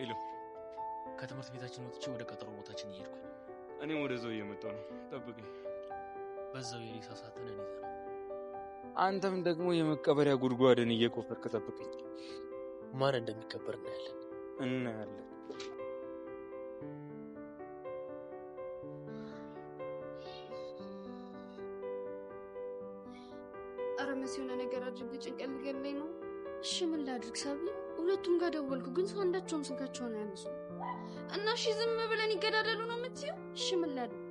ሄሎ ከትምህርት ቤታችን ወጥቼ ወደ ቀጠሮ ቦታችን እየሄድኩኝ እኔም ወደዛው እየመጣሁ ነው ጠብቀኝ በዛው የሬሳ ሳጥን እኔ ዘና አንተም ደግሞ የመቀበሪያ ጉድጓድን እየቆፈርክ ጠብቀኝ ማን እንደሚቀበር እናያለን አረመሲውና ነገር አድርግ ጭንቀት ሊገለኝ ነው እሺ ምን ላድርግ ሳቢ ሁለቱም ጋር ደወልኩ ግን ሰው አንዳቸውም ስልካቸውን አያነሱ እና እሺ ዝም ብለን ይገዳደሉ ነው የምትይው እሺ ምን ላድርግ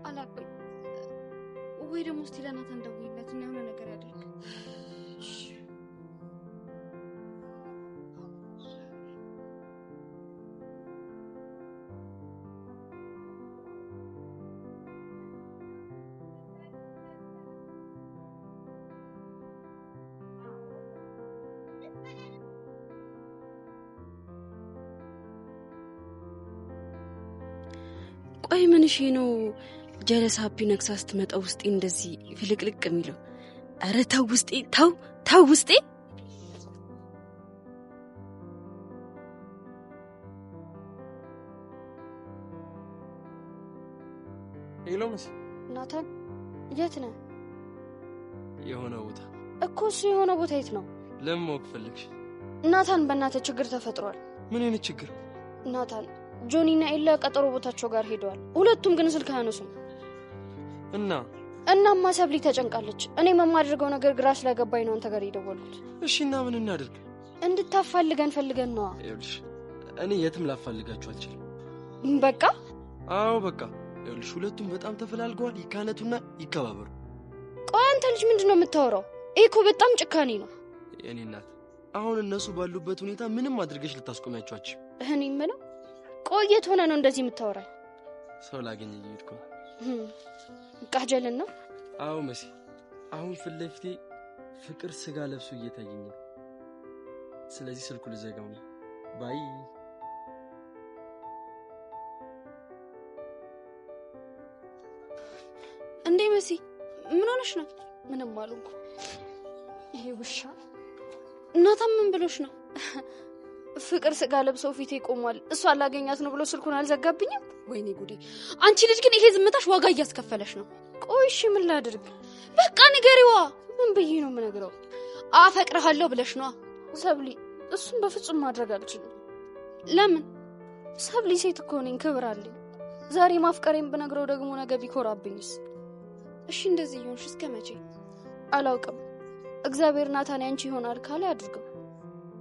አላቆይ ወይ ደግሞ እስቲ ለናታን ደውይለት እና የሆነ ነገር ያድርግ ቆይ ምን እሺ ነው ጀለሳቢ ነክሳ ስትመጣ ውስጤ እንደዚህ ፍልቅልቅ የሚለው አረ ተው ውስጤ ተው ውስጤ ሄሎ መሲ ናታን የት ነህ የሆነ ቦታ እኮ እሱ የሆነ ቦታ የት ነው ለምን ማወቅ ፈለግሽ ናታን በእናትህ ችግር ተፈጥሯል ምን አይነት ችግር ናታን ጆኒና ኤላ ቀጠሮ ቦታቸው ጋር ሄደዋል ሁለቱም ግን ስልክ አያነሱም እናማ ሰብሊ ተጨንቃለች እኔ የማደርገው ነገር ግራ ስለገባኝ ነው አንተ ጋር የደወልኩት እሺና ምን እናድርግ እንድታፋልገን ፈልገን ነው ይኸውልሽ እኔ የትም ላፋልጋችሁ አልችልም በቃ አዎ በቃ ይኸውልሽ ሁለቱም በጣም ተፈላልገዋል ይካነቱና ይከባበሩ ቆይ አንተ ልጅ ምንድነው የምታወራው እኮ በጣም ጭካኔ ነው የኔ እናት አሁን እነሱ ባሉበት ሁኔታ ምንም አድርገሽ ልታስቆሚያቸዋችሁ እኔ ምነው ቆየት ሆነ ነው እንደዚህ የምታወራው ሰው ላገኝ እየሄድኩ ቃጀልና አዎ መሲ አሁን ፍለፍቴ ፍቅር ስጋ ለብሶ እየታየኝ ነው ስለዚህ ስልኩ ልዘጋው ነው ባይ እንዴ መሲ ምን ሆነሽ ነው ምንም አልኩ ይሄ ውሻ እናታም ምን ብሎሽ ነው ፍቅር ስጋ ለብሶ ፊቴ ቆሟል እሷ አላገኛት ነው ብሎ ስልኩን አልዘጋብኝም ወይኔ ጉዴ አንቺ ልጅ ግን ይሄ ዝምታሽ ዋጋ እያስከፈለሽ ነው ቆይሽ ምን ላድርግ በቃ ንገሪዋ ምን ብዬ ነው የምነግረው አፈቅርሃለሁ ብለሽ ነው ሰብሊ እሱን በፍጹም ማድረግ አልችልም ለምን ሰብሊ ሴት እኮ ነኝ ክብር አለኝ ዛሬ ማፍቀሬን ብነግረው ደግሞ ነገ ቢኮራብኝስ እሺ እንደዚህ ይሆንሽ እስከመቼ አላውቅም እግዚአብሔር ናታን ያንቺ ይሆናል ካለ አድርገው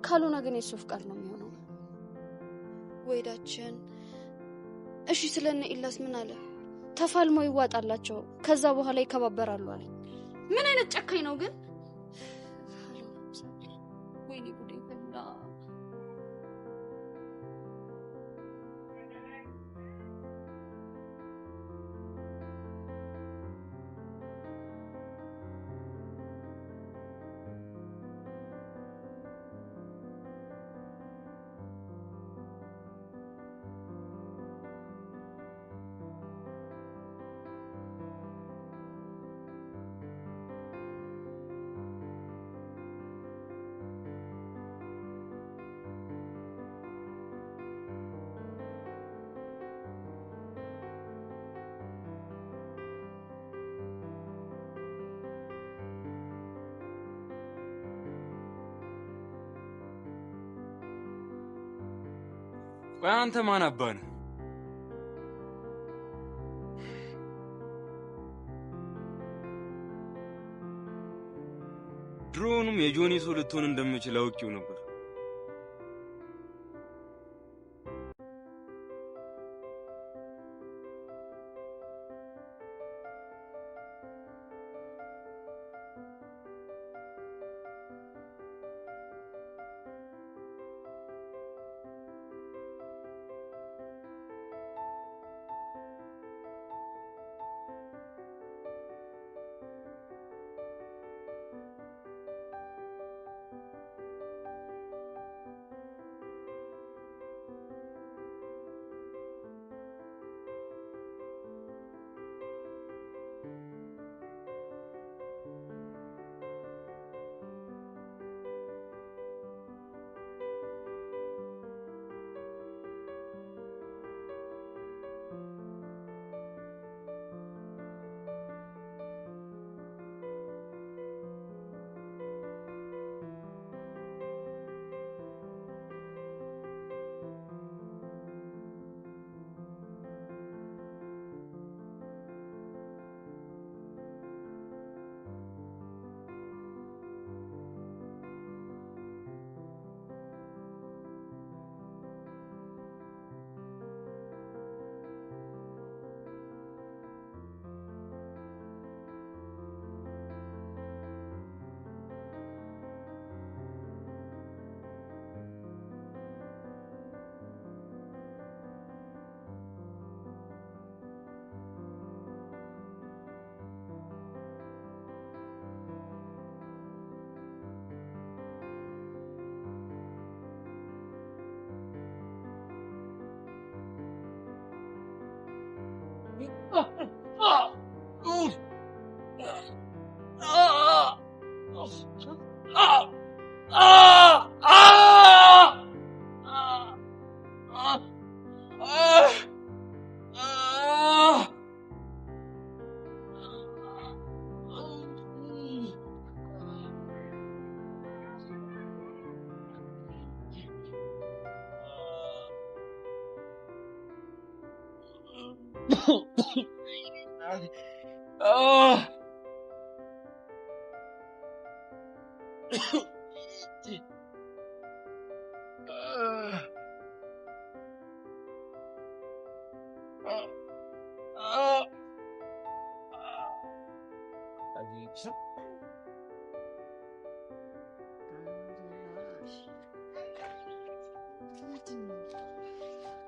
ካልሆነ ግን የሱ ፍቃድ ነው የሚሆነው ወይዳችን እሺ ስለነ ኢላስ ምን አለ ተፋልሞ ይዋጣላቸው ከዛ በኋላ ይከባበራሉ አለ ምን አይነት ጨካኝ ነው ግን ወይኔ ጉዴ ፈላ አንተ ማን አባን ድሮኑም የጆኒ ሰው ልትሆን እንደምችል አውቄው ነበር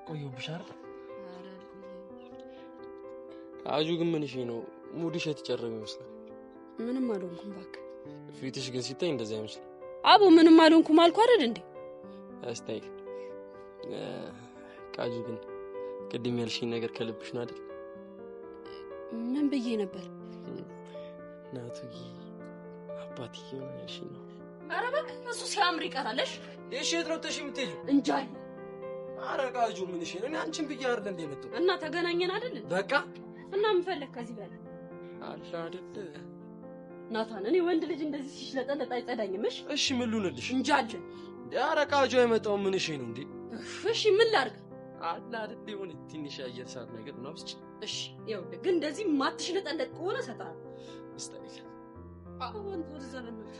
ቆዩ ብሻር አጁ ግን ምን እሺ ነው ሙድሽ የተጨረበ ይመስላል። ምንም አልሆንኩም እባክህ። ፊትሽ ግን ሲታይ እንደዛ አይመስልም። አቦ ምንም አልሆንኩም አልኩ አይደል እንዴ? አስታይ ቃጁ ግን ቅድም ያልሽኝ ነገር ከልብሽ ነው አይደል? ምን ብዬ ነበር? ናቱዬ አባትዬው ነው ያልሽኝ ነው። ኧረ እባክህ እሱ ሲያምር ይቀራለሽ። እሺ የት ነው ተሽ የምትሄጂው? እንጃል። ኧረ ቃጁ ምን እሺ ነው? እኔ አንቺን ብዬ አይደል እንደ መጣሁ እና ተገናኘን አይደል? በቃ እና ምን ፈለክ ከዚህ በላይ? አላ አይደል ናታን፣ እኔ ወንድ ልጅ እንደዚህ ሲሽለጠለጥ አይጸዳኝም። እሺ ምን ልሁንልሽ? እንጃል። ኧረ ቃጁ አይመጣው ምን እሺ ነው እንዴ? እሺ ምን ላድርግ? አላ አይደል የሆነ ትንሽ አየር ሰዓት ነገር ነው አብስጭ። እሺ ይኸውልህ ግን እንደዚህ ማትሽለጠለጥ ከሆነ እሰጥሃለሁ። እስታይል አሁን ወደዛለበት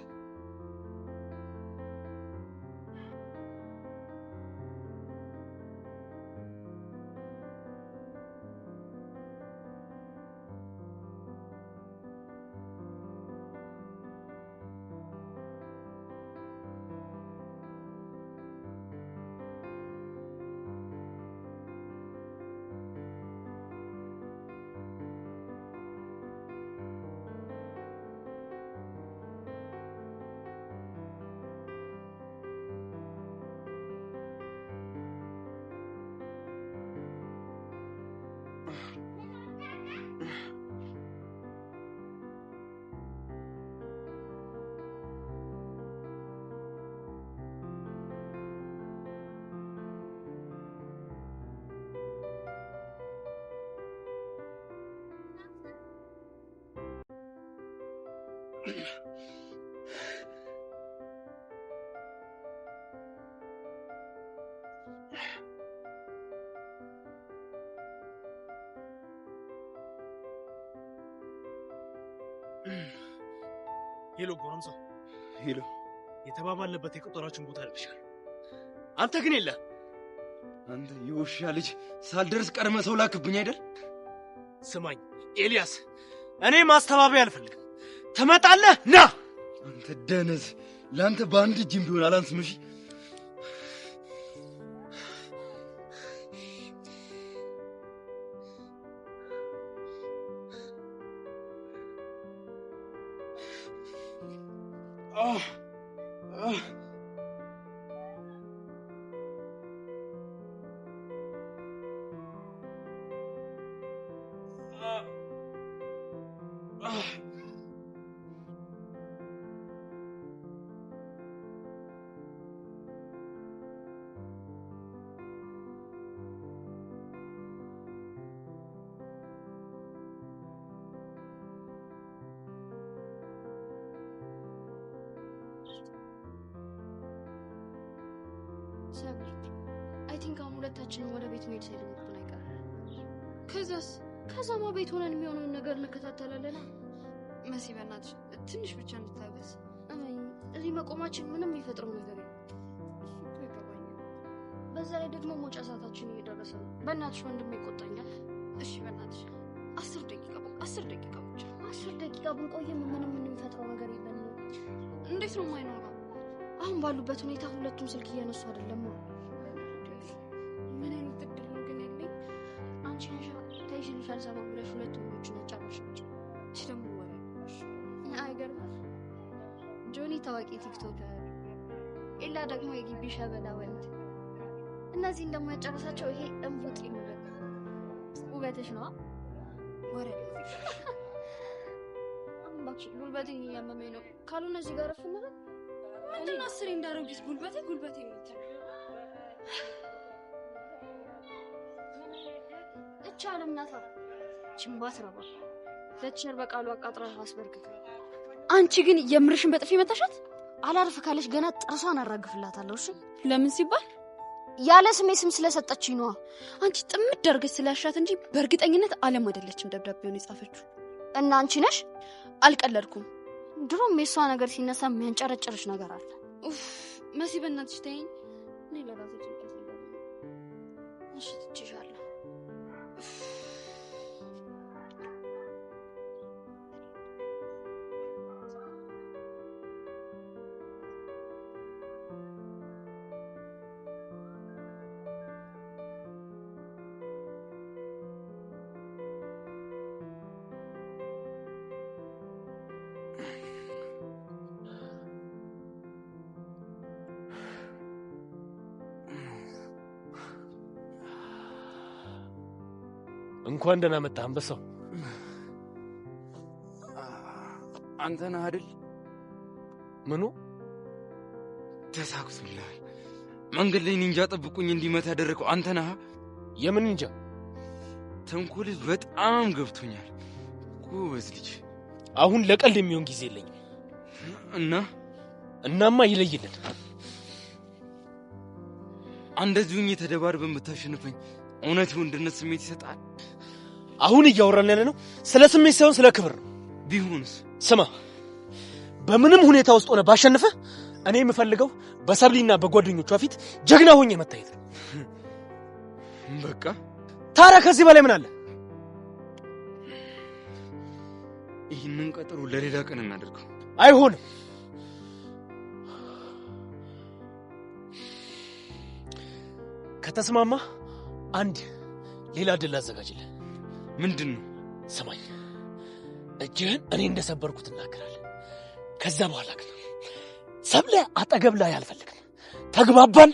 ሄሎ ጎረምሳ፣ ሄሎ የተባባልንበት የቀጠሯችን ቦታ ልብሻል። አንተ ግን የለ። አንተ የውሻ ልጅ ሳልደርስ ቀድመህ ሰው ላክብኝ አይደል? ስማኝ ኤልያስ፣ እኔ ማስተባበያ አልፈልግም። ትመጣለህ ና። አንተ ደነዝ፣ ለአንተ በአንድ እጅም ቢሆን አላንስም። እሺ ሰብሪ አይ ቲንክ አሁን ሁለታችንም ወደ ቤት መሄድ ሳይሆን አይቀርም። ከዛማ ቤት ሆነን የሚሆነውን ነገር እንከታተላለን። መሲ በእናትሽ ትንሽ ብቻ እንድታገስ። እዚህ መቆማችን ምንም የሚፈጥረው ነገር የለም። በዛ ላይ ደግሞ መውጫ ሰዓታችን እየደረሰ ነው። በእናትሽ ወንድሜ ይቆጣኛል። እሺ በእናትሽ 10 ደቂቃ ብቻ 10 ደቂቃ ብንቆይም ምንም የሚፈጥረው ነገር የለም። እንዴት ነው የማይኖረው? አሁን ባሉበት ሁኔታ ሁለቱም ስልክ እያነሱ አይደለም ነው። ምን አይነት እድል ነው ግን ያለኝ? አንቺ ነሽ ታይሽልሻል ሰበብ ብለሽ ሁለቱም ልጆች ነጫባሽ ነጭ ሲደሙ ወሬ አይገርምም? ጆኒ ታዋቂ ቲክቶከር፣ ኤላ ደግሞ የግቢ ሸበላ ወንድ። እነዚህ እንደማያጨርሳቸው ይሄ እንቡጥ ይሙላል። ውበትሽ ነው ወሬ። አምባክ ጉልበቴን እያመመኝ ነው። ካልሆነ እዚህ ጋር ፈነረ ምንድነው አስሬ እንዳረግስ ጉልበቴ የምትል እቻለም ናታ ችምባት ረባ ለቸር በቃሉ አቃጥራ አስበርክከ አንቺ ግን የምርሽን በጥፊ መታሻት አላርፍ ካለሽ ገና ጥርሷን አራግፍላታለሁ። እሺ ለምን ሲባል ያለ ስሜ ስም ስለሰጠችኝ ነው። አንቺ ጥምድ ደርገሽ ስላሻት እንጂ በእርግጠኝነት ዓለም አይደለችም ደብዳቤውን የጻፈችው። እና አንቺ ነሽ? አልቀለድኩም። ድሮም የሷ ነገር ሲነሳ የሚያንጨረጭርሽ ነገር አለ። ኡፍ መሲ በእናትሽ ተይኝ። እኔ ለራሴ ጭንቀት ነው። እሺ ትችሻለሁ። እንኳን ደህና መጣህ አንበሳው። አንተ ነህ አይደል? ምኑ ተሳክቶልሃል? መንገድ ላይ ኒንጃ ጠብቁኝ እንዲመታ ያደረከው አንተ ነህ? የምን ኒንጃ? ተንኮልህ በጣም ገብቶኛል። ጎበዝ ልጅ። አሁን ለቀልድ የሚሆን ጊዜ የለኝም። እናማ ይለይልን። እንደዚሁኝ ተደባርበን ብታሸንፈኝ እውነት ወንድነት ስሜት ይሰጣል? አሁን እያወራን ያለ ነው ስለ ስሜት ሳይሆን ስለ ክብር ነው። ቢሆንስ? ስማ፣ በምንም ሁኔታ ውስጥ ሆነ ባሸንፈ እኔ የምፈልገው በሰብሊና በጓደኞቿ ፊት ጀግና ሆኜ መታየት ነው። በቃ ታዲያ ከዚህ በላይ ምን አለ? ይህንን ቀጠሮ ለሌላ ቀን እናደርገው። አይሆንም። ከተስማማ አንድ ሌላ ድል አዘጋጅልህ። ምንድነው? ሰማኝ፣ እጅህን እኔ እንደሰበርኩት እናገራለሁ። ከዛ በኋላ ግን ሰብለ አጠገብ ላይ አልፈልግም። ተግባባን?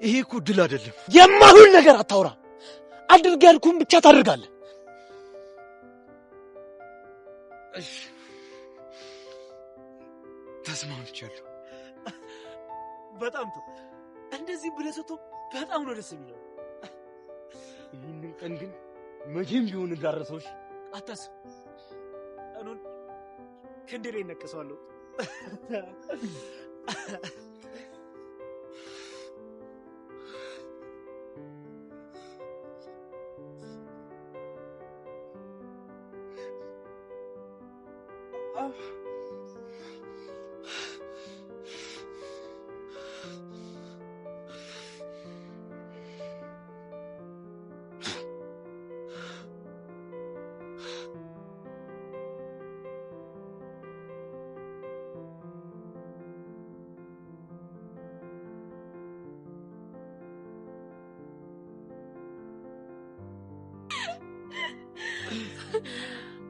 ይሄ እኮ ድል አይደለም። የማይሆን ነገር አታውራ። አድርግ ያልኩህን ብቻ ታደርጋለህ። እሺ ተስማምቻለሁ። በጣም ጥሩ። እንደዚህ ብለህ ስትሆን በጣም ነው ደስ የሚለው። ይህንን ቀን ግን መቼም ቢሆን እንዳረሰውሽ አታስብ። ቀኑን ክንዴ ላይ እነቅሰዋለሁ።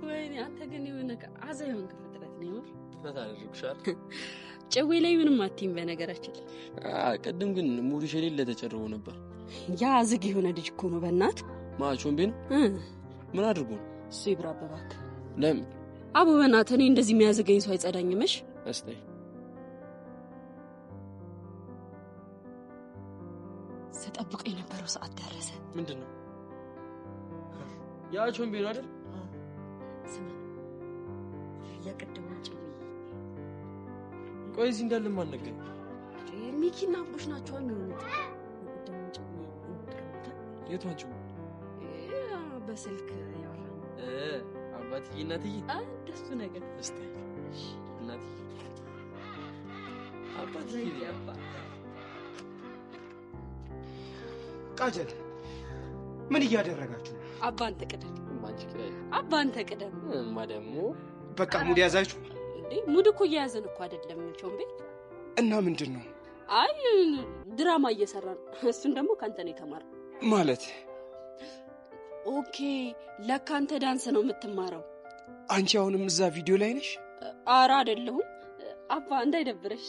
ወይኔ አንተ ግን የሆነ አዛዩን ከፈጥረት ነው ፈታ አድርግሻል። ጨዌ ላይ ምንም አትይም። በነገራችን ቀደም ግን ሙሉሽ የሌለ ተጨርቦ ነበር። ያ ዝግ የሆነ ልጅ እኮ ነው። በእናት ማቾን ቢን ምን አድርጎ ነው እሱ? ይብራበባክ ለምን አቡ በእናት እኔ እንደዚህ የሚያዘገኝ ሰው አይጸዳኝምሽ። እስቲ ስጠብቅ የነበረው ሰዓት ደረሰ። ምንድነው? ያቾን ቢን አይደል? ስማ የቀደሙ ጨዌ ቆይ እዚህ እንዳለ ማን ነገኝ? ሚኪና አቡሽ ናቸው የሚሆኑት። የቀደሙ ጨዌ የቷንቹ? በስልክ ያወራን አባትዬ እናትዬ እንደሱ ነገር። እስቲ እናትዬ አባትዬ ያባ ቃጀል ምን እያደረጋችሁ? አባን ተቀደም። ማንቺ ከይ አባን ተቀደም። ማደሙ በቃ ሙድ ያዛችሁ እንዴ? ሙድ እኮ ያዘን እኮ አይደለም ቾምቤ። እና ምንድነው? አይ ድራማ እየሰራን እሱን ደግሞ ካንተ ነው የተማረው ማለት። ኦኬ ለካ አንተ ዳንስ ነው የምትማረው። አንቺ አሁንም እዛ ቪዲዮ ላይ ነሽ? አራ አይደለሁም አባ እንዳይደብረሽ።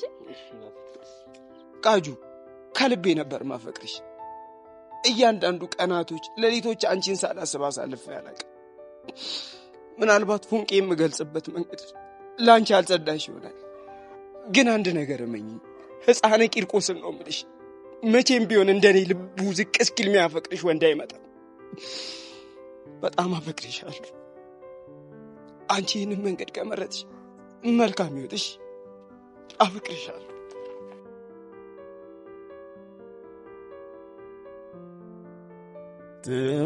ቃጁ ከልቤ ነበር ማፈቅርሽ። እያንዳንዱ ቀናቶች ሌሊቶች አንቺን ሳላስብ አሳልፌ አላውቅም። ምናልባት ፉንቄ የምገልጽበት መንገድ ላንቺ አልጸዳሽ ይሆናል። ግን አንድ ነገር እመኝ፣ ሕፃነ ቂርቆስን ነው የምልሽ። መቼም ቢሆን እንደኔ ልቡ ዝቅ እስኪል የሚያፈቅርሽ ወንድ አይመጣም። በጣም አፈቅርሻለሁ። አንቺ ይህንን መንገድ ከመረጥሽ መልካም ይወጥሽ። አፈቅርሻለሁ።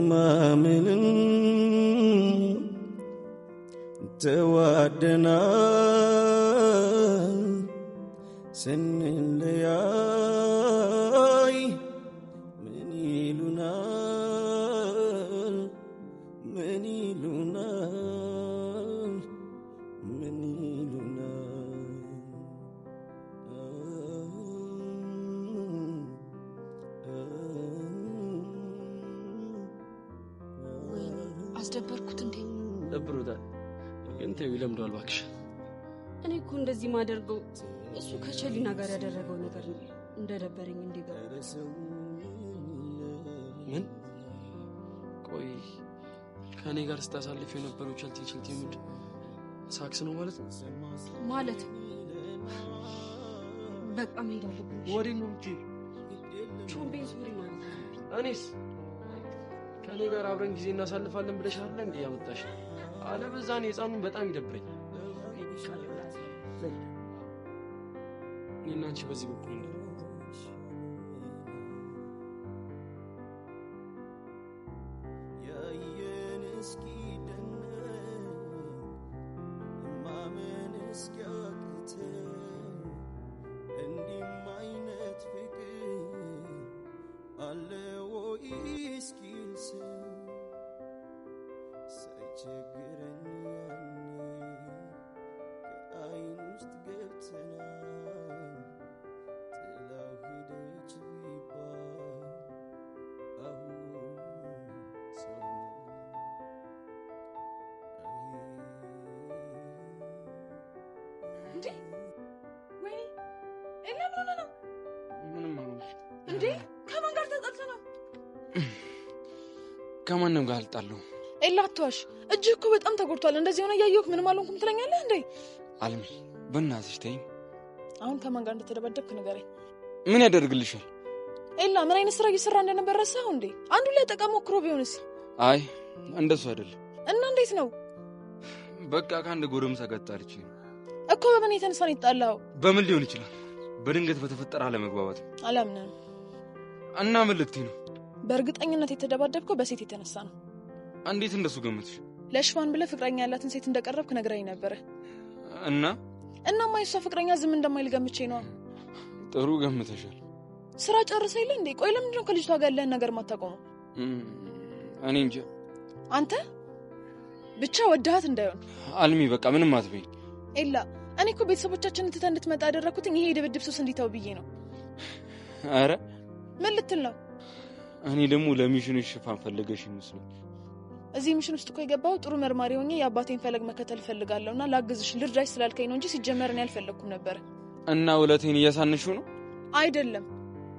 ተማምነን ተዋደናል ስንለያይ ምን ይሉናል ምን ይሉናል ምን ይሉናል አስደበርኩት እንዴ? ደብሮታል ግን ተይው ይለምደዋል እባክሽ። እኔ እኮ እንደዚህ ማደርገው እሱ ከቸሊና ጋር ያደረገው ነገር ነው እንደደበረኝ እንዲገባ። ምን ቆይ ከኔ ጋር ስታሳልፍ የነበረው ቸልቲ ምንድን ሳክስ ነው ማለት ነው? ማለት በቃ መሄድ አለብኝ። ወዴት ነው እንጂ ቾምቤን ሱሪ ማለት ነው። እኔስ ከኔ ጋር አብረን ጊዜ እናሳልፋለን ብለሽ አይደል እንዴ ያመጣሽ? አለበዛ እኔ ህፃኑን በጣም ይደብረኝ። እኔና አንቺ በዚህ በኩል እንደ ያየን እስኪ ደነቅ ማመን እስኪያቅት እንዲህም አይነት ፍቅር አለ ወይ እስኪል ሰው ሳይቸግረን ያኔ ከአይን ውስጥ ገብተናል ጥላው ሄደች ቢባል አሁን ሰው እንዴ ወይ ኤላ ምን ሆነ ነው? ምንም አሁን እንዴ ከማን ጋር ተጣልተህ ነው? ከማንም ጋር አልጣለሁም። ኤላ አትዋሽ፣ እጅህ እኮ በጣም ተጎድቷል። እንደዚህ ሆነ እያየሁህ ምንም አልሆንኩም ትለኛለህ እንዴ? አልሚ በእናትሽ ተይኝ። አሁን ከማን ጋር እንደተደባደብክ ንገረኝ። ምን ያደርግልሻል? ኤላ ምን አይነት ስራ እየሰራ እንደነበር ረሳኸው እንዴ? አንዱ ላይ ጠቃሚ ሞክሮ ቢሆንስ? አይ እንደሱ አይደለም። እና እንዴት ነው? በቃ ከአንድ ጎረምሳ ጋር ጣልቼ እኮ። በምን የተነሳ ነው የተጣላኸው? በምን ሊሆን ይችላል? በድንገት በተፈጠረ አለመግባባት። አላምንም። እና ምን ልትይ ነው? በእርግጠኝነት የተደባደብከው በሴት የተነሳ ነው። እንዴት እንደሱ ገመትሽ? ለሽፋን ብለህ ፍቅረኛ ያላትን ሴት እንደቀረብክ ነግራኝ ነበረ። እናማ የሷ ፍቅረኛ ዝም እንደማይል ገምቼ ነው። ጥሩ ገምተሻል። ስራ ጨርሰ የለ እንዴ? ቆይ ለምንድን ነው ከልጅቷ ጋር ያለህን ነገር ማታቆመው? እኔ እንጃ። አንተ ብቻ ወደሃት እንዳይሆን። አልሚ በቃ ምንም አትበይ። ኤላ እኔ እኮ ቤተሰቦቻችንን ትተህ እንድትመጣ ያደረኩትኝ ይሄ የድብድብ ሱስ እንዲተው ብዬ ነው። አረ ምን ልትል ነው? እኔ ደግሞ ለሚሽኑ ሽፋን ፈልገሽ ይመስላል። እዚህ ሚሽን ውስጥ እኮ የገባው ጥሩ መርማሪ ሆኜ የአባቴን ፈለግ መከተል ፈልጋለሁና ላግዝሽ ልርዳሽ ስላልከኝ ነው እንጂ ሲጀመር እኔ አልፈለኩም ነበር። እና ውለቴን እያሳነሽው ነው? አይደለም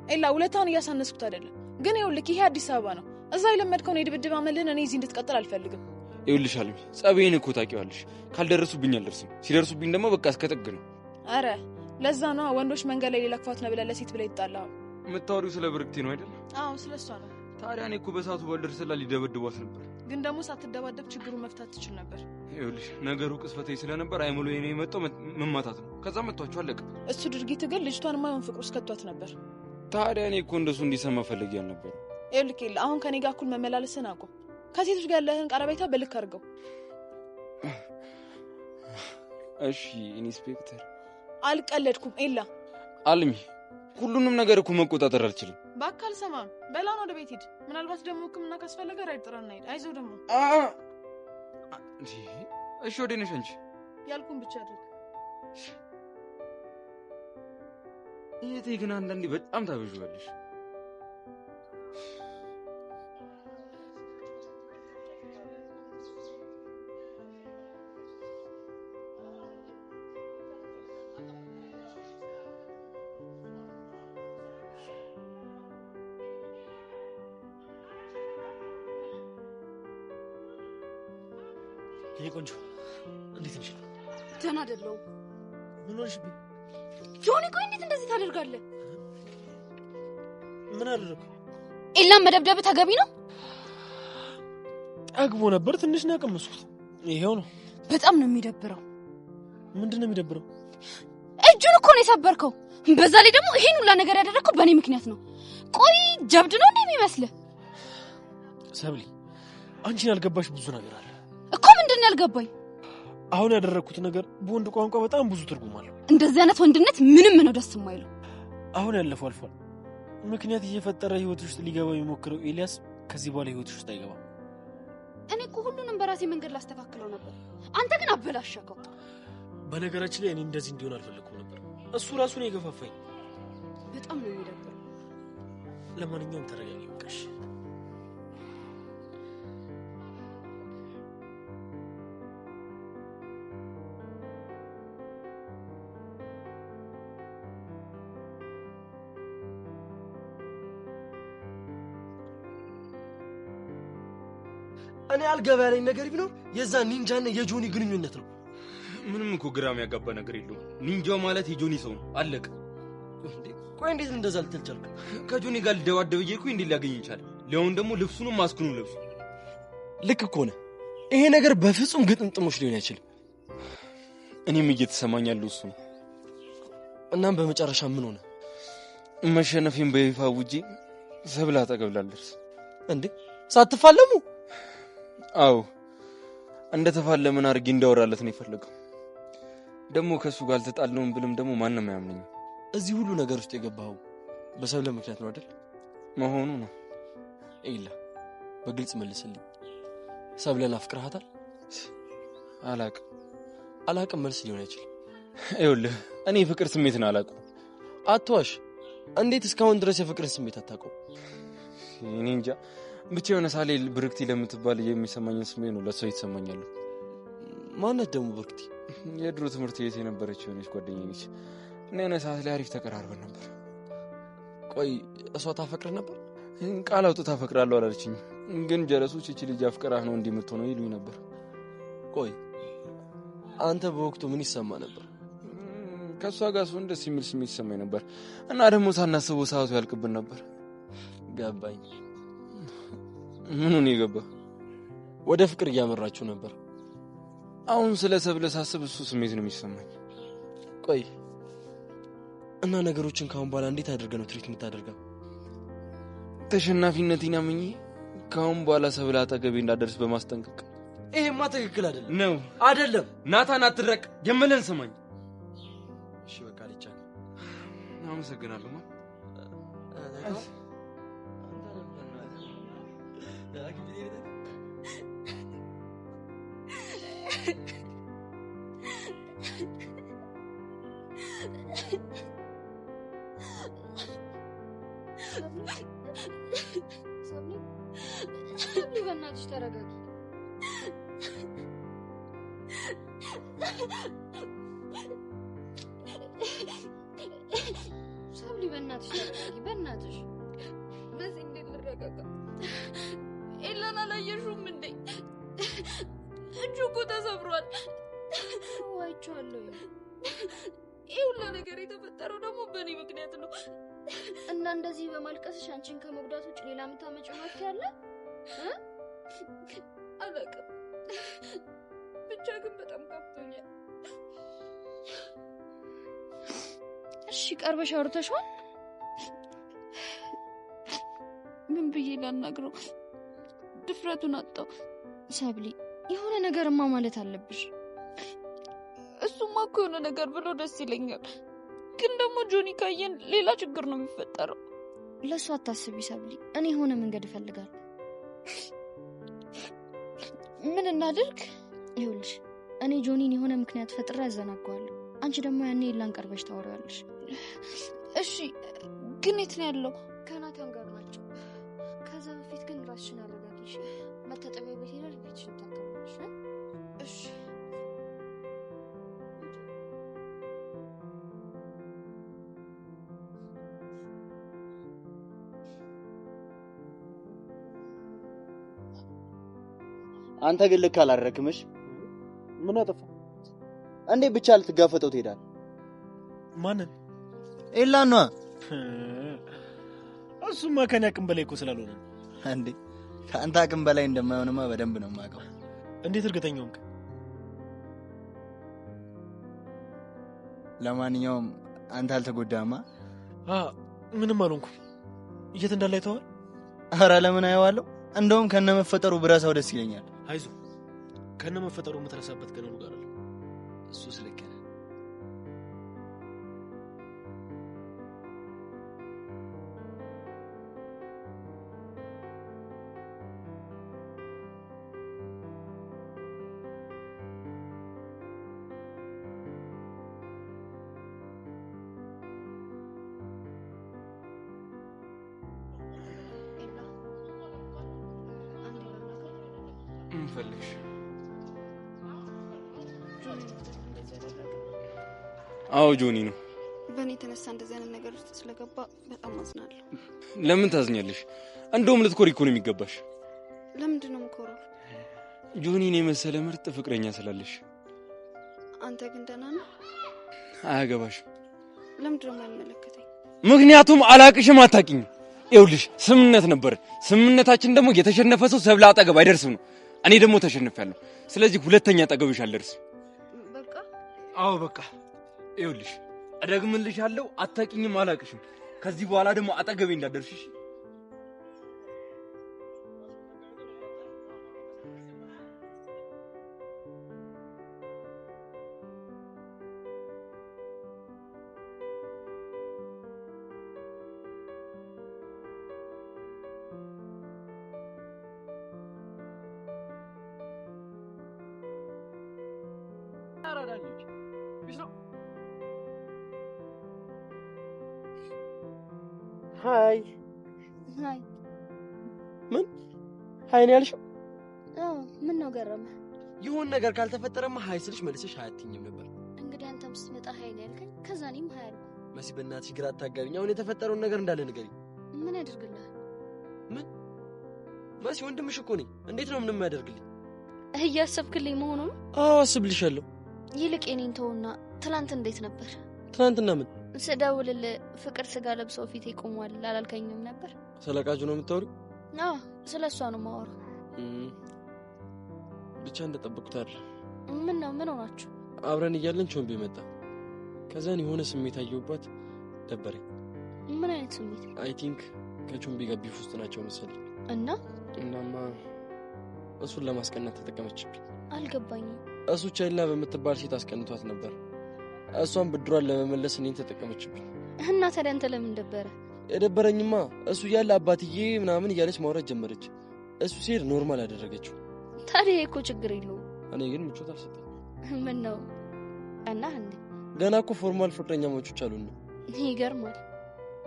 ኤላ፣ ውለታን እያሳነስኩት አይደለም። ግን ይኸውልህ ይሄ አዲስ አበባ ነው። እዛ የለመድከውን የድብድብ አመልህን እኔ እዚህ እንድትቀጥል አልፈልግም። ይኸውልሽ አልሚ፣ ጸቤን እኮ ታውቂዋለሽ። ካልደረሱብኝ አልደርስም፣ ሲደርሱብኝ ደግሞ በቃ እስከ ጥግ ነው። አረ ለዛ ነው ወንዶች መንገድ ላይ ሌላ ክፋት ነው ብለህ ለሴት ብለህ ይጣላል። የምታወሪው ስለ ብርክቴ ነው አይደል? አዎ ስለሷ ነው። ታዲያ እኔ እኮ በሰዓቱ ባልደርስላት ሊደበድቧት ነበር። ግን ደግሞ ሳትደባደብ ችግሩን መፍታት ትችል ነበር። ይኸውልሽ ነገሩ ቅስፈታዊ ስለነበር አይሙሉ የኔ የመጣው መማታት ነው። ከዛ መቷቸው አለቀ። እሱ ድርጊት ግን ልጅቷን ማይሆን ፍቅር ውስጥ ከቷት ነበር። ታዲያ እኔ እኮ እንደሱ እንዲሰማ ፈልጌ አልነበር። ይኸውልህ ኤላ፣ አሁን ከኔ ጋር እኩል መመላለስን አቁም። ከሴቶች ጋር ያለህን ቀረቤታ በልክ አድርገው። እሺ ኢንስፔክተር። አልቀለድኩም ኤላ። አልሚ ሁሉንም ነገር እኮ መቆጣጠር አልችልም። በአካል ሰማም በላን፣ ወደ ቤት ሂድ። ምናልባት ደግሞ ሕክምና ካስፈለገ ራይድ ጥራና ሂድ። አይዞህ ደግሞ እሺ ወደ ነሽ አንቺ ያልኩን ብቻ አድርግ። እህቴ ግን አንዳንዴ በጣም ታበዥዋለሽ። የኔ ቆንጆ እንዴት ነሽ? ደህና አይደለሁም። ምን ሆነሽብኝ? ጆኒ ቆይ እንዴት እንደዚህ ታደርጋለህ? ምን አደረኩ? ኤላን መደብደብ ተገቢ ነው? ጠግቦ ነበር ትንሽ ነው ያቀመስኩት። ይሄው ነው። በጣም ነው የሚደብረው። ምንድነው የሚደብረው? እጁን እኮ ነው የሰበርከው። በዛ ላይ ደግሞ ይሄን ሁላ ነገር ያደረከው በእኔ ምክንያት ነው። ቆይ ጀብድ ነው እንደሚመስልህ? ሰብሊ አንቺን ያልገባሽ ብዙ ነገር አለ እኮ። ምንድነው ያልገባኝ? አሁን ያደረኩት ነገር በወንድ ቋንቋ በጣም ብዙ ትርጉም አለው። እንደዚህ አይነት ወንድነት ምንም ነው ደስ የማይለው። አሁን ያለፈው አልፏል። ምክንያት እየፈጠረ ህይወት ውስጥ ሊገባ የሚሞክረው ኤልያስ ከዚህ በኋላ ህይወት ውስጥ አይገባም። እኔ እኮ ሁሉንም በራሴ መንገድ ላስተካክለው ነበር። አንተ ግን አበላሸከው። በነገራችን ላይ እኔ እንደዚህ እንዲሆን አልፈለኩም ነበር። እሱ ራሱ ነው የገፋፋኝ። በጣም ነው የሚደብረው። ለማንኛውም ተረጋጊ በቃሽ። እኔ አልገባ ያለኝ ነገር ቢኖር የዛ ኒንጃና የጆኒ ግንኙነት ነው። ምንም እኮ ግራም ያጋባ ነገር የለውም። ኒንጃው ማለት የጆኒ ሰው ነው። አለቀ። ቆይ እንዴት እንደዛ ልትል ቻልክ? ከጆኒ ጋር ልደባደብ እየሄድኩኝ እንዴት ሊያገኝ ይችላል? ሊሆን ደግሞ ልብሱንም ማስኩንም ለብሱ። ልክ እኮ ነህ። ይሄ ነገር በፍጹም ግጥምጥሞች ሊሆን አይችልም። እኔም እየተሰማኝ ያለው እሱ ነው። እናም በመጨረሻ ምን ሆነ? መሸነፌን በይፋ ውጪ ሰብላ ተቀብላለች። እንዴ ሳትፋለሙ? አዎ እንደተፋለምን አድርጌ እንዳወራለት ነው የፈለገው። ደግሞ ከሱ ጋር አልተጣልነውም ብልም ደግሞ ማንንም አያምነኝም። እዚህ ሁሉ ነገር ውስጥ የገባው በሰብለ ምክንያት ነው አይደል? መሆኑ ነው። ኤላ በግልጽ መልስልኝ። ሰብለን አፍቅረሃታል? አላቅም መልስ ሊሆን አይችልም። ይኸውልህ እኔ ፍቅር ስሜትን አላውቅም። አትዋሽ። እንዴት እስካሁን ድረስ የፍቅር ስሜት አታውቀው? እኔ እንጃ ብቻ የሆነ ሳሌ ብርክቲ ለምትባል የሚሰማኝን ስሜት ነው ለሰው ይተሰማኛል። ማነት ደግሞ ብርክቲ? የድሮ ትምህርት ቤት የነበረች የሆነች ጓደኛዬ ነች። እና የሆነ ሰዓት ላይ አሪፍ ተቀራርበን ነበር። ቆይ እሷ ታፈቅር ነበር? ቃል አውጥታ አፈቅራለሁ አላለችኝ፣ ግን ጀለሶች እቺ ልጅ አፍቅራህ ነው እንዲህ የምትሆነው ይሉኝ ነበር። ቆይ አንተ በወቅቱ ምን ይሰማ ነበር? ከሷ ጋር ስሆን ደስ የሚል ስሜት ይሰማኝ ነበር እና ደግሞ ሳናስበው ሰዓቱ ያልቅብን ነበር። ገባኝ። ምኑ ነው የገባ? ወደ ፍቅር እያመራችሁ ነበር። አሁን ስለ ሰብለ ሳስብ እሱ ስሜት ነው የሚሰማኝ። ቆይ እና ነገሮችን ካሁን በኋላ እንዴት አድርገህ ነው ትሪት የምታደርገው? ተሸናፊነቴን አምኜ ካሁን በኋላ ሰብለ አጠገቤ እንዳደርስ በማስጠንቀቅ። ይሄማ ትክክል አይደለም ነው። አይደለም ናታን አትረቅ፣ የምልህን ስማኝ። እሺ በቃ ልቻል። አመሰግናለሁ። ሰብሊ በእናትሽ ተረጋጊ። ሰብሊ በእናትሽ ተረጋጊ። በእናትሽ በዚህ እንዴት ልረጋጋ? ኤላን አላየሽውም እንዴ? እጁ እኮ ተሰብሯል። አይቼዋለሁ። ይህ ሁላ ነገር የተፈጠረው ደግሞ በእኔ ምክንያት ነው። እና እንደዚህ በማልቀስሽ አንቺን ከመጉዳት ውጭ ሌላ የምታመጪው መፍትሄ አለ? አላውቅም፣ ብቻ ግን በጣም ከብቶኛል። እሺ ቀርበሽ አውርተሽዋል? ምን ብዬ ላናግረው? ድፍረቱን አጣው። ሰብሊ የሆነ ነገርማ ማለት አለብሽ። እሱማ እኮ የሆነ ነገር ብሎ ደስ ይለኛል፣ ግን ደግሞ ጆኒ ካየን ሌላ ችግር ነው የሚፈጠረው። ለሱ አታስቢ ሰብሊ፣ እኔ የሆነ መንገድ እፈልጋለሁ። ምን እናድርግ? ይኸውልሽ እኔ ጆኒን የሆነ ምክንያት ፈጥሬ ያዘናጋዋለሁ። አንቺ ደግሞ ያኔ ኤላን ቀርበሽ ታወሪዋለሽ። እሺ ግን የት ነው ያለው? ከናታን ጋር ናቸው። ከዛ በፊት ግን ራስሽን አረጋጊሽ። መታጠቢያ ቤት ሄደሽ ቤትሽን ታከማሽ። እሺ አንተ ግን ልክ አላደረክምሽ። ምን አጠፋ? እንዴ ብቻ ልትጋፈጠው ትሄዳለህ? ማንን? ኤላና እሱማ ከኔ አቅም በላይ እኮ ስላልሆነ እንዴ ከአንተ አቅም በላይ እንደማይሆንማ በደንብ ነው የማውቀው። እንዴት እርግጠኛ ሆንክ? ለማንኛውም አንተ አልተጎዳህማ? ምንም አልሆንኩም። የት እንዳለ አይተኸዋል? ኧረ ለምን አየዋለሁ? እንደውም ከነመፈጠሩ ብረሳው ደስ ይለኛል። አይዞህ ከነመፈጠሩ የምትረሳበት ቀን ጋር አለ። እሱ ስለከነ ፈልግሽ አዎ ጆኒ ነው። በእኔ የተነሳ እንደዚህ አይነት ነገር ውስጥ ስለገባ በጣም አዝናለሁ። ለምን ታዝኛለሽ? እንደውም ልትኮሪ እኮ ነው የሚገባሽ። ለምንድን ነው የምኮራው? ጆኒን የመሰለ ምርጥ ፍቅረኛ ስላለሽ። አንተ ግን ደህና ነህ? አያገባሽም። ለምንድን ነው የማይመለከተኝ? ምክንያቱም አላቅሽም፣ አታውቂኝም። ይኸውልሽ ስምምነት ነበር። ስምምነታችን ደግሞ የተሸነፈ ሰው ሰብለ አጠገብ አይደርስም ነው። እኔ ደግሞ ተሸንፌያለሁ። ስለዚህ ሁለተኛ አጠገብሽ አልደርስም። በቃ አዎ በቃ። ይኸውልሽ እደግምልሻለሁ፣ አታውቂኝም፣ አላቅሽም። ከዚህ በኋላ ደግሞ አጠገቤ እንዳደርሽሽ። ሃይ ሃይ። ምን ሃይ ነው ያልሽው? ምን ነው ገረመ? ይሁን ነገር ካልተፈጠረማ ሃይ ስልሽ መልሰሽ ሃይ አትይኝም ነበር። እንግዲህ አንተም ስትመጣ ሃይ ነው ያልከኝ፣ ከዛ እኔም ሃይ አልኩ። መሲ በእናትሽ ግራ አታጋቢኝ። አሁን የተፈጠረውን ነገር እንዳለ ንገሪኝ። ምን ያደርግልሃል? ምን መሲ ወንድምሽ እኮ ነኝ። እንዴት ነው ምንም ያደርግልኝ? እያሰብክልኝ መሆኑ ነው? አዎ አስብልሻለሁ። ይልቅ የኔን ተውና ትናንት እንዴት ነበር? ትናንትና ምን ስደውልልህ ፍቅር ስጋ ለብሰው ፊቴ ቆሟል አላልከኝም ነበር? ስለቃጁ ነው የምታወሪው? አዎ ስለሷ ነው የማወራው። ብቻ እንደጠበቅኩት አይደል። ምን ነው ምን ሆናችሁ? አብረን እያለን ቾምቤ መጣ። ከዛን የሆነ ስሜት አየሁባት፣ ደበረኝ። ምን አይነት ስሜት? አይ ቲንክ ከቾምቤ ጋር ቢፍ ውስጥ ናቸው መሰለኝ። እናማ እሱን ለማስቀናት ተጠቀመችብኝ። አልገባኝም። እሱ ቻይላ በምትባል ሴት አስቀንቷት ነበር። እሷን ብድሯን ለመመለስ እኔን ተጠቀመችብኝ። እና ታዲያ አንተ ለምን ደበረ? የደበረኝማ እሱ ያለ አባትዬ ምናምን እያለች ማውራት ጀመረች። እሱ ሲሄድ ኖርማል አደረገችው። ታዲያ እኮ ችግር የለውም። እኔ ግን ምቾት አልሰጠኝ። ምን ነው እና እንዴ? ገና እኮ ፎርማል ፍቅረኛሞች አሉን። ይገርማል።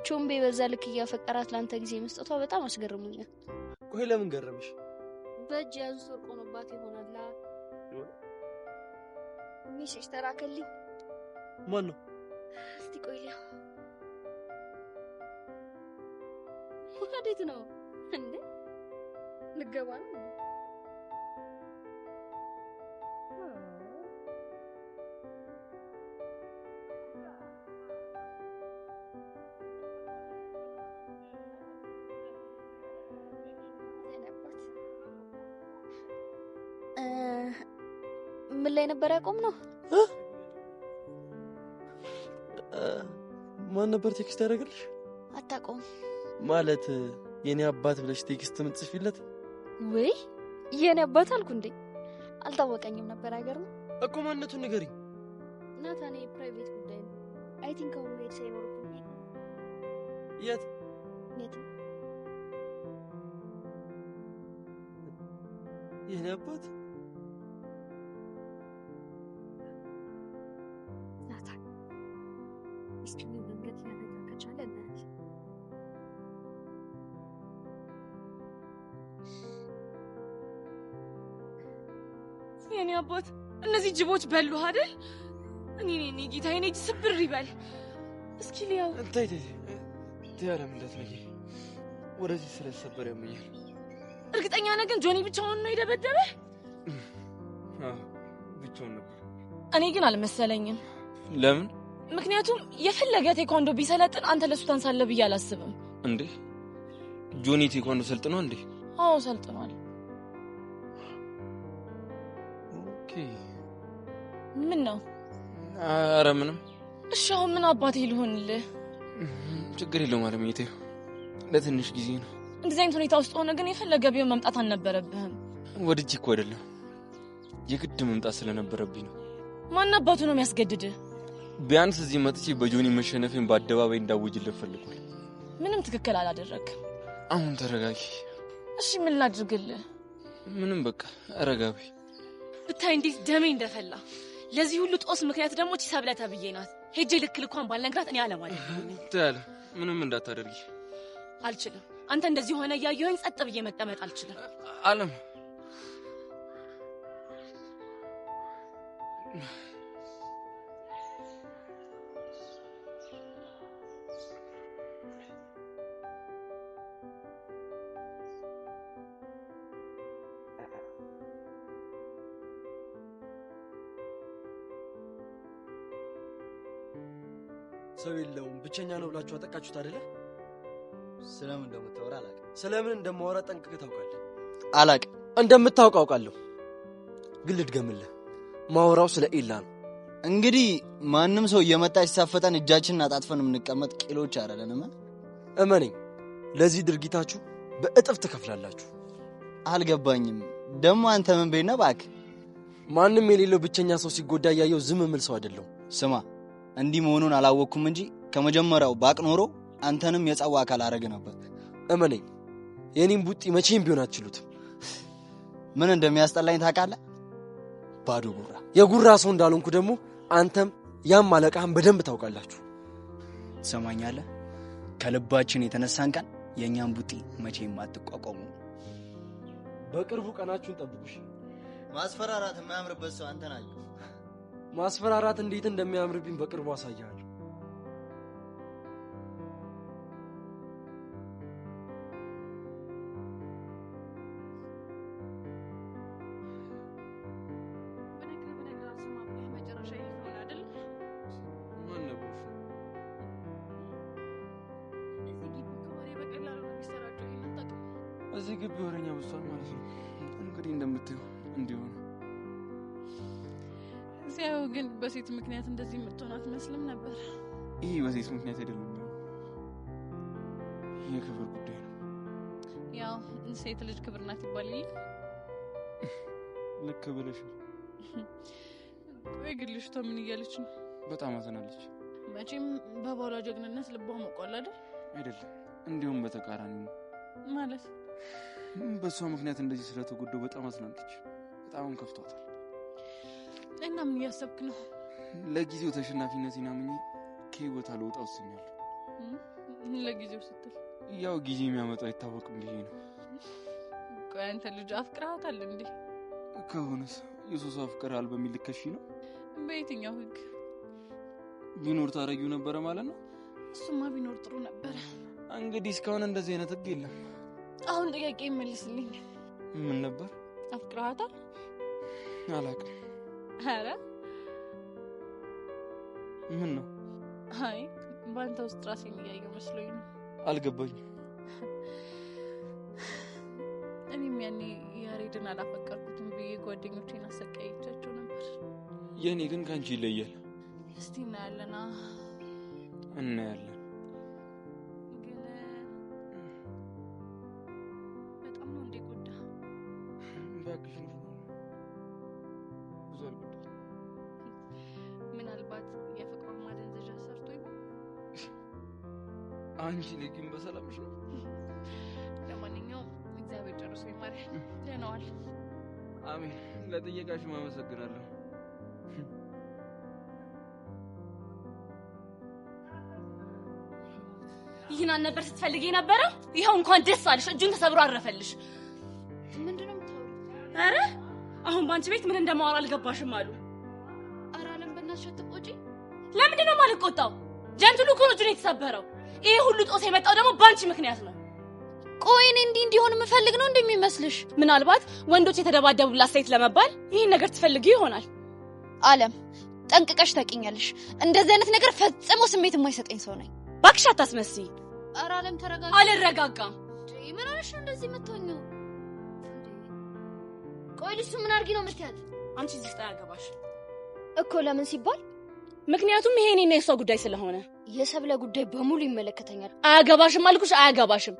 ቾምቤ በዛ ልክ እያፈቀራት ለአንተ ጊዜ መስጠቷ በጣም አስገርሞኛል። ቆይ ለምን ገረመሽ? በእጅ ያዙት ወርቅ ሆኖባት ይሆናል። ሚስሽ ተራከልኝ። ማን ነው? እስቲ ቆይ ሊያ ወዴት ነው እንዴ? ልገባ ነው? ምን ላይ ነበር ያቆምነው? ማን ነበር ቴክስት ያደረገልሽ? አታውቀውም ማለት የኔ አባት ብለሽ ቴክስት ምትጽፊለት? ወይ የኔ አባት አልኩ እንዴ? አልታወቀኝም ነበር። አይገርም እኮ ማንነቱን ንገሪኝ። ናታኔ ፕራይቬት ጉዳይ ነው። አይ ቲንክ አሁን ሄድ ሳይኖርብኝ። የት የኔ አባት? ናታን እስኪ መንገድ ሊያነጋገቻለ እናያለን። የኔ አባት እነዚህ ጅቦች በሉ አይደል? እኔ ጌታ የኔ እጅ ስብር ይበል። እስኪ ሊያው እንታይ ያለም እንዳትነቂ። ወደዚህ ስለሰበር ያመኛል። እርግጠኛ ነህ ግን ጆኒ ብቻውን ነው የደበደበ? ብቻውን ነው። እኔ ግን አልመሰለኝም። ለምን? ምክንያቱም የፈለገ ቴኳንዶ ቢሰለጥን አንተ ለሱ ታንሳለህ ብዬ አላስብም። እንዴ ጆኒ ቴኳንዶ ሰልጥኗል እንዴ? አዎ ሰልጥኗል። ኦኬ ምን ነው? ኧረ ምንም። እሺ አሁን ምን አባቴ ልሆንልህ? ችግር የለውም አለምዬ፣ ለትንሽ ጊዜ ነው። እንደዚህ አይነት ሁኔታ ውስጥ ሆነ ግን የፈለገ ቢሆን መምጣት አልነበረብህም። ወድጄ እኮ አይደለም የግድ መምጣት ስለነበረብኝ ነው። ማን አባቱ ነው የሚያስገድድህ? ቢያንስ እዚህ መጥቼ በጆኒ መሸነፌን በአደባባይ እንዳውጅልህ ፈልጓል። ምንም ትክክል አላደረግም። አሁን ተረጋጊ። እሺ ምን ላድርግልህ? ምንም በቃ አረጋቢ። ብታይ እንዴት ደሜ እንደፈላ። ለዚህ ሁሉ ጦስ ምክንያት ደግሞ ሰብለ ተብዬ ናት። ሄጄ ልክ ልኳን ባልነግራት እኔ አለማለሁ። ታያለ ምንም እንዳታደርጊ። አልችልም። አንተ እንደዚህ ሆነ ያየኸኝ ጸጥ ብዬ መቀመጥ አልችልም። አለም ሰው የለውም ብቸኛ ነው ብላችሁ አጠቃችሁት አይደለ? ስለምን እንደምታወራ አላውቅም። ስለምን እንደማወራ ጠንቅቀህ ታውቃለህ? አላውቅም። እንደምታውቅ አውቃለሁ፣ ግን ልድገምልህ። ማወራው ስለ ኤላ ነው። እንግዲህ ማንም ሰው እየመጣ ሲሳፈጠን እጃችንን አጣጥፈን የምንቀመጥ ቂሎች አይደለንም። እመነኝ፣ ለዚህ ድርጊታችሁ በእጥፍ ትከፍላላችሁ። አልገባኝም። ደግሞ አንተ ምን ቤት ነህ እባክህ? ማንም የሌለው ብቸኛ ሰው ሲጎዳ ያየው ዝም ምል ሰው አይደለም። ስማ እንዲህ መሆኑን አላወቅኩም እንጂ ከመጀመሪያው ባቅ ኖሮ አንተንም የጸዋ አካል አረግ ነበር። እመነኝ፣ የኔን ቡጢ መቼም ቢሆን አትችሉትም። ምን እንደሚያስጠላኝ ታውቃለህ? ባዶ ጉራ። የጉራ ሰው እንዳልሆንኩ ደግሞ አንተም ያም አለቃህም በደንብ ታውቃላችሁ። ትሰማኛለህ? ከልባችን የተነሳን ቀን የኛን ቡጢ መቼም አትቋቋሙ። በቅርቡ ቀናችሁን ጠብቁሽ። ማስፈራራት የማያምርበት ሰው አንተ ነህ። ማስፈራራት እንዴት እንደሚያምርብኝ በቅርቡ አሳያለሁ። እዚህ ግቢ ወረኛ በሷል ማለት ነው። እንግዲህ እንደምትዩ እንዲሆን ሲያው ግን በሴት ምክንያት እንደዚህ የምትሆን አትመስልም ነበር። ይሄ በሴት ምክንያት አይደለም፣ የክብር ጉዳይ ነው። ያው ሴት ልጅ ክብር ናት ይባላል። ልክ ብለሽ። ወይ ግን ልጅቷ ምን እያለች ነው? በጣም አዝናለች። መቼም በባሏ ጀግንነት ልቧ ሞቋል አይደል? አይደለም፣ እንዲሁም በተቃራኒ ነው። ማለት በሷ ምክንያት እንደዚህ ስለተጎዳው በጣም አዝናለች። በጣም ከፍቷታል። እና ምን እያሰብክ ነው? ለጊዜው ተሸናፊነቴን አምኜ ከህይወት አልወጣ ወስኛለሁ። ለጊዜው ስትል? ያው ጊዜ የሚያመጣው አይታወቅም ብዬ ነው። ቆይ አንተ ልጅ አፍቅራታል እንዴ? ከሆነስ የሱስ አፍቅራል በሚል ልከሽ ነው? በየትኛው ህግ? ቢኖር ታረጊው ነበረ ማለት ነው? እሱማ ቢኖር ጥሩ ነበረ። እንግዲህ እስካሁን እንደዚህ አይነት ህግ የለም። አሁን ጥያቄ ይመልስልኝ። ምን ነበር? አፍቅራታል? አላውቅም። አረ ምን ነው? አይ ባንተ ውስጥ ራሴን እያየሁ መስሎኝ ነው። አልገባኝም። እኔም ያኔ ያሬድን አላፈቀርኩትም ብዬ ጓደኞቼን አሰቃይቻቸው ነበር። የኔ ግን ካንቺ ይለያል። እስቲ እናያለና እናያለን። ግን በጣም ነው እንደ ጎዳ። ባክሽ ነው ብዙ አልጎዳ። ምናልባት የፍቅሩን ማደንዘዣ ሰርቶ ይሆን? አንቺ ግን በሰላምሽ ነው? ለማንኛውም እግዚአብሔር ጨርሶ ይማር። ደህና ዋል። አሜን። ለጥየቃሽ ማመሰግናለሁ። ይህን ነበር ስትፈልጊ የነበረው? ይሄው እንኳን ደስ አለሽ። እጁን ተሰብሮ አረፈልሽ። ምንድነው የምታወሪው? አረ አሁን ባንቺ ቤት ምን እንደማወራ አልገባሽም አሉ። አረ አለም በእናትሽ አትቆጪ። ለምንድን ነው የማልቆጣው? ጀንትሉ እኮ ነው እጁን የተሰበረው። ይሄ ሁሉ ጦስ የመጣው ደግሞ ባንቺ ምክንያት ነው። ቆይ እኔ እንዲሆን የምፈልግ ነው እንደሚመስልሽ? ምናልባት ወንዶች የተደባደቡላት ሴት ለመባል ይህን ነገር ትፈልጊ ይሆናል። አለም ጠንቅቀሽ ታውቂኛለሽ። እንደዚህ አይነት ነገር ፈጽሞ ስሜት የማይሰጠኝ ሰው ነኝ። ባክሽ አታስመስይ። ኧረ አለም ተረጋጋ። አልረጋጋም። ምን ሆነሽ ነው እንደዚህ የምትሆኚው? ቆይ ልሱ ምን አድርጊ ነው የምትያት? አንቺ እዚህ ውስጥ አያገባሽ እኮ። ለምን ሲባል? ምክንያቱም ይሄ እኔና የሷ ጉዳይ ስለሆነ። የሰብለ ጉዳይ በሙሉ ይመለከተኛል። አያገባሽም አልኩሽ፣ አያገባሽም።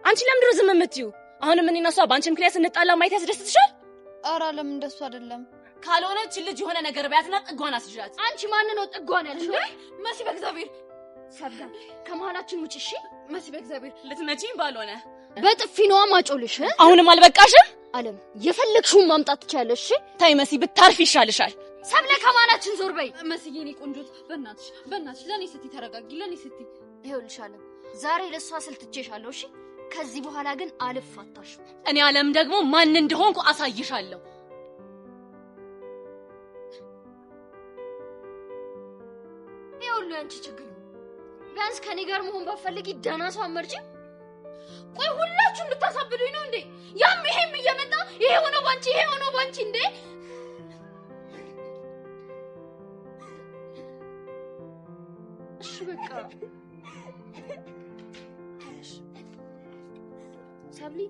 አንቺ ለምንድን ነው ዝም የምትይው? አሁንም እኔና እሷ በአንቺ ምክንያት ስንጣላ ማየት ያስደስትሻል? ኧረ አለም እንደሱ አይደለም። ካልሆነ ልጅ የሆነ ነገር ቢያትና ጥጓን አስይዣት። አንቺ ማን ነው ጥጓን ያለሽ? መሲ በእግዚአብሔር ሰብለ ከመሀላችን ውጪ። እሺ መሲ በእግዚአብሔር ልትመጪኝ ባልሆነ በጥፊ ነዋ ማጮልሽ። አሁንም አልበቃሽም? አለም የፈለግሽውን ማምጣት ትችያለሽ። እሺ ታይ መሲ ብታርፊ ይሻልሻል። ሰብለ ከመሀላችን ዞር በይ። መስዬ እኔ ቆንጆት በእናትሽ ለኔ ስትይ ተረጋጊ። ለኔ ስትይ ይኸውልሽ አለም ዛሬ ለሷ ስልትቼሻለሁ። እሺ ከዚህ በኋላ ግን አልፋታሽ። እኔ አለም ደግሞ ማን እንደሆንኩ አሳይሻለሁ። ይኸውልሽ አንቺ ችግር ቢያንስ ከኔ ጋር መሆን ባፈልጊ ደህና ሰው አመርጪ። ቆይ ሁላችሁም ልታሳብዱኝ ነው እንዴ? ያም ይሄም እየመጣ ይሄ ሆኖ ባንቺ እንዴ? እሺ በቃ ሰብሊ